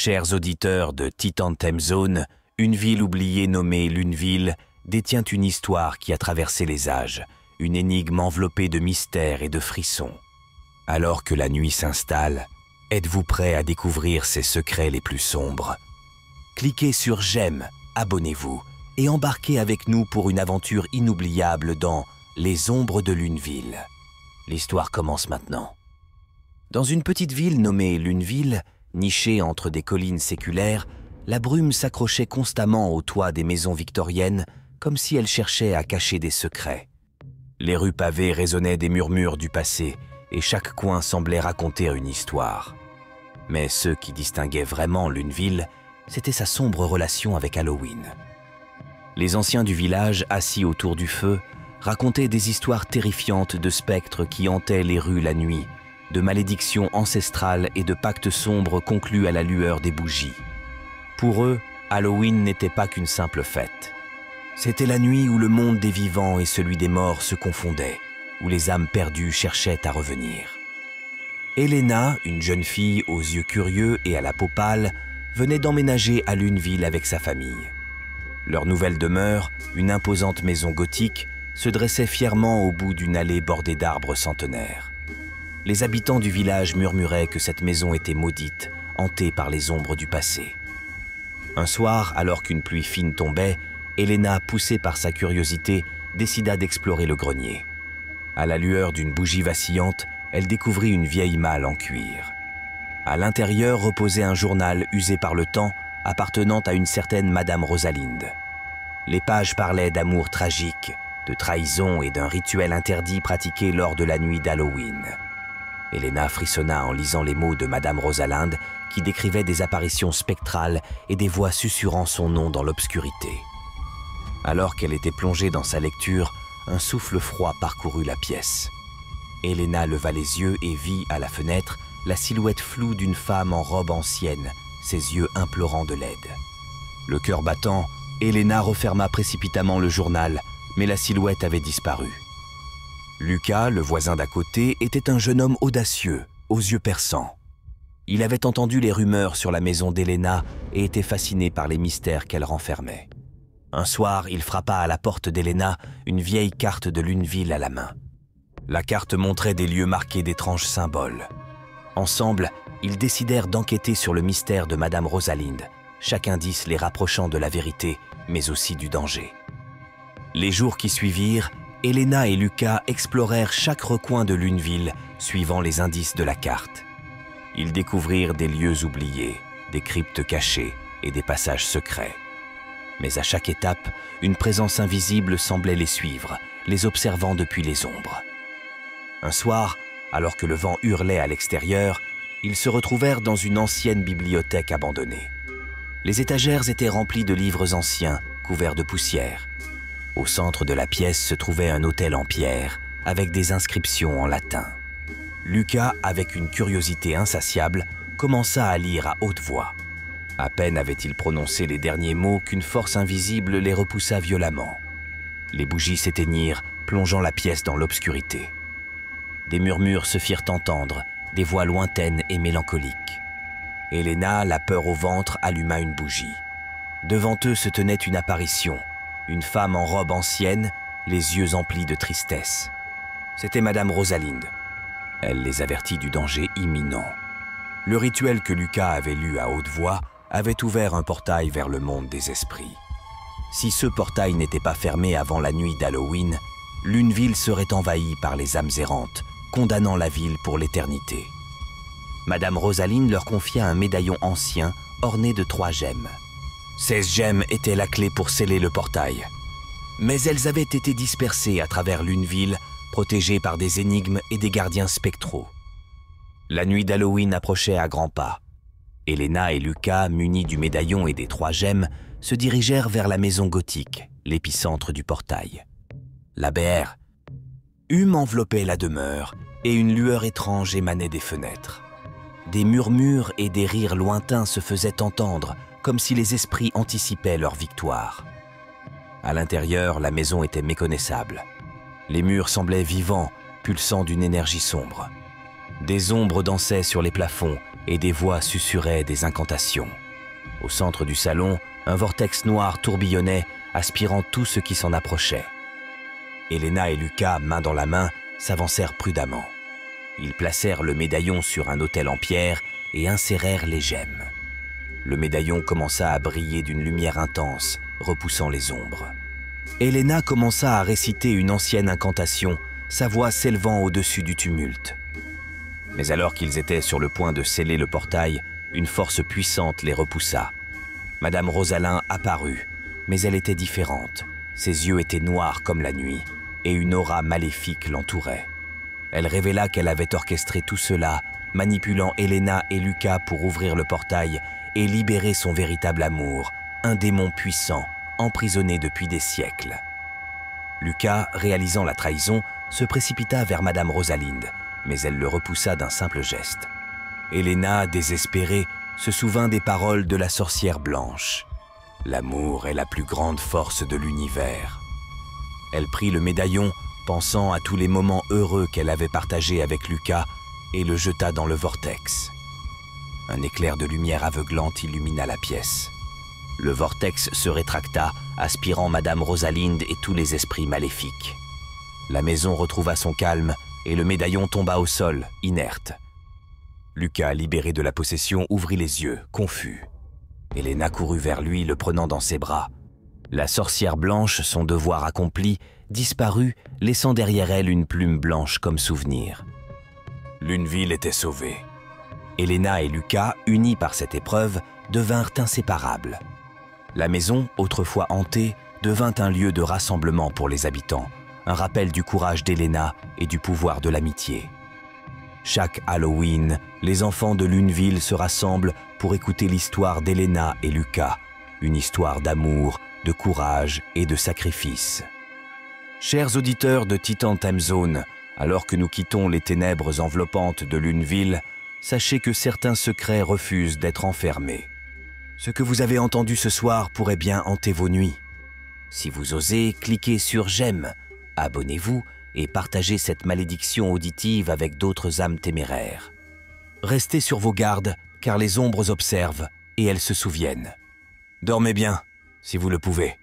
Chers auditeurs de Titan Time Zone, une ville oubliée nommée Luneville détient une histoire qui a traversé les âges, une énigme enveloppée de mystères et de frissons. Alors que la nuit s'installe, êtes-vous prêt à découvrir ses secrets les plus sombres? Cliquez sur j'aime, abonnez-vous et embarquez avec nous pour une aventure inoubliable dans Les Ombres de Luneville. L'histoire commence maintenant. Dans une petite ville nommée Luneville, nichée entre des collines séculaires, la brume s'accrochait constamment au toit des maisons victoriennes, comme si elle cherchait à cacher des secrets. Les rues pavées résonnaient des murmures du passé, et chaque coin semblait raconter une histoire. Mais ce qui distinguait vraiment Luneville, c'était sa sombre relation avec Halloween. Les anciens du village, assis autour du feu, racontaient des histoires terrifiantes de spectres qui hantaient les rues la nuit, de malédictions ancestrales et de pactes sombres conclus à la lueur des bougies. Pour eux, Halloween n'était pas qu'une simple fête. C'était la nuit où le monde des vivants et celui des morts se confondaient, où les âmes perdues cherchaient à revenir. Elena, une jeune fille aux yeux curieux et à la peau pâle, venait d'emménager à Luneville avec sa famille. Leur nouvelle demeure, une imposante maison gothique, se dressait fièrement au bout d'une allée bordée d'arbres centenaires. Les habitants du village murmuraient que cette maison était maudite, hantée par les ombres du passé. Un soir, alors qu'une pluie fine tombait, Elena, poussée par sa curiosité, décida d'explorer le grenier. À la lueur d'une bougie vacillante, elle découvrit une vieille malle en cuir. À l'intérieur reposait un journal usé par le temps, appartenant à une certaine Madame Rosalinde. Les pages parlaient d'amour tragique, de trahison et d'un rituel interdit pratiqué lors de la nuit d'Halloween. Elena frissonna en lisant les mots de Madame Rosalinde qui décrivaient des apparitions spectrales et des voix susurrant son nom dans l'obscurité. Alors qu'elle était plongée dans sa lecture, un souffle froid parcourut la pièce. Elena leva les yeux et vit à la fenêtre la silhouette floue d'une femme en robe ancienne, ses yeux implorant de l'aide. Le cœur battant, Elena referma précipitamment le journal, mais la silhouette avait disparu. Lucas, le voisin d'à côté, était un jeune homme audacieux, aux yeux perçants. Il avait entendu les rumeurs sur la maison d'Elena et était fasciné par les mystères qu'elle renfermait. Un soir, il frappa à la porte d'Elena, une vieille carte de Luneville à la main. La carte montrait des lieux marqués d'étranges symboles. Ensemble, ils décidèrent d'enquêter sur le mystère de Madame Rosalinde, chaque indice les rapprochant de la vérité, mais aussi du danger. Les jours qui suivirent, Elena et Lucas explorèrent chaque recoin de Luneville, suivant les indices de la carte. Ils découvrirent des lieux oubliés, des cryptes cachées et des passages secrets. Mais à chaque étape, une présence invisible semblait les suivre, les observant depuis les ombres. Un soir, alors que le vent hurlait à l'extérieur, ils se retrouvèrent dans une ancienne bibliothèque abandonnée. Les étagères étaient remplies de livres anciens, couverts de poussière. Au centre de la pièce se trouvait un autel en pierre, avec des inscriptions en latin. Lucas, avec une curiosité insatiable, commença à lire à haute voix. À peine avait-il prononcé les derniers mots qu'une force invisible les repoussa violemment. Les bougies s'éteignirent, plongeant la pièce dans l'obscurité. Des murmures se firent entendre, des voix lointaines et mélancoliques. Elena, la peur au ventre, alluma une bougie. Devant eux se tenait une apparition, une femme en robe ancienne, les yeux emplis de tristesse. C'était Madame Rosalinde. Elle les avertit du danger imminent. Le rituel que Lucas avait lu à haute voix avait ouvert un portail vers le monde des esprits. Si ce portail n'était pas fermé avant la nuit d'Halloween, Luneville serait envahie par les âmes errantes, condamnant la ville pour l'éternité. Madame Rosalinde leur confia un médaillon ancien orné de 3 gemmes. 16 gemmes étaient la clé pour sceller le portail. Mais elles avaient été dispersées à travers Luneville, protégées par des énigmes et des gardiens spectraux. La nuit d'Halloween approchait à grands pas. Elena et Lucas, munis du médaillon et des 3 gemmes, se dirigèrent vers la maison gothique, l'épicentre du portail. La hume enveloppait la demeure et une lueur étrange émanait des fenêtres. Des murmures et des rires lointains se faisaient entendre, comme si les esprits anticipaient leur victoire. À l'intérieur, la maison était méconnaissable. Les murs semblaient vivants, pulsant d'une énergie sombre. Des ombres dansaient sur les plafonds, et des voix susurraient des incantations. Au centre du salon, un vortex noir tourbillonnait, aspirant tout ce qui s'en approchait. Elena et Lucas, main dans la main, s'avancèrent prudemment. Ils placèrent le médaillon sur un autel en pierre et insérèrent les gemmes. Le médaillon commença à briller d'une lumière intense, repoussant les ombres. Elena commença à réciter une ancienne incantation, sa voix s'élevant au-dessus du tumulte. Mais alors qu'ils étaient sur le point de sceller le portail, une force puissante les repoussa. Madame Rosalin apparut, mais elle était différente. Ses yeux étaient noirs comme la nuit, et une aura maléfique l'entourait. Elle révéla qu'elle avait orchestré tout cela, manipulant Elena et Lucas pour ouvrir le portail et libérer son véritable amour, un démon puissant, emprisonné depuis des siècles. Lucas, réalisant la trahison, se précipita vers Madame Rosalinde, mais elle le repoussa d'un simple geste. Elena, désespérée, se souvint des paroles de la sorcière blanche. « L'amour est la plus grande force de l'univers. » Elle prit le médaillon, pensant à tous les moments heureux qu'elle avait partagés avec Lucas, et le jeta dans le vortex. Un éclair de lumière aveuglante illumina la pièce. Le vortex se rétracta, aspirant Madame Rosalinde et tous les esprits maléfiques. La maison retrouva son calme et le médaillon tomba au sol, inerte. Lucas, libéré de la possession, ouvrit les yeux, confus. Elena courut vers lui, le prenant dans ses bras. La sorcière blanche, son devoir accompli, disparut, laissant derrière elle une plume blanche comme souvenir. Luneville était sauvée. Elena et Lucas, unis par cette épreuve, devinrent inséparables. La maison, autrefois hantée, devint un lieu de rassemblement pour les habitants, un rappel du courage d'Elena et du pouvoir de l'amitié. Chaque Halloween, les enfants de Luneville se rassemblent pour écouter l'histoire d'Elena et Lucas, une histoire d'amour, de courage et de sacrifice. Chers auditeurs de Titan Time Zone, alors que nous quittons les ténèbres enveloppantes de Luneville, sachez que certains secrets refusent d'être enfermés. Ce que vous avez entendu ce soir pourrait bien hanter vos nuits. Si vous osez, cliquez sur « J'aime », abonnez-vous et partagez cette malédiction auditive avec d'autres âmes téméraires. Restez sur vos gardes, car les ombres observent et elles se souviennent. Dormez bien, si vous le pouvez.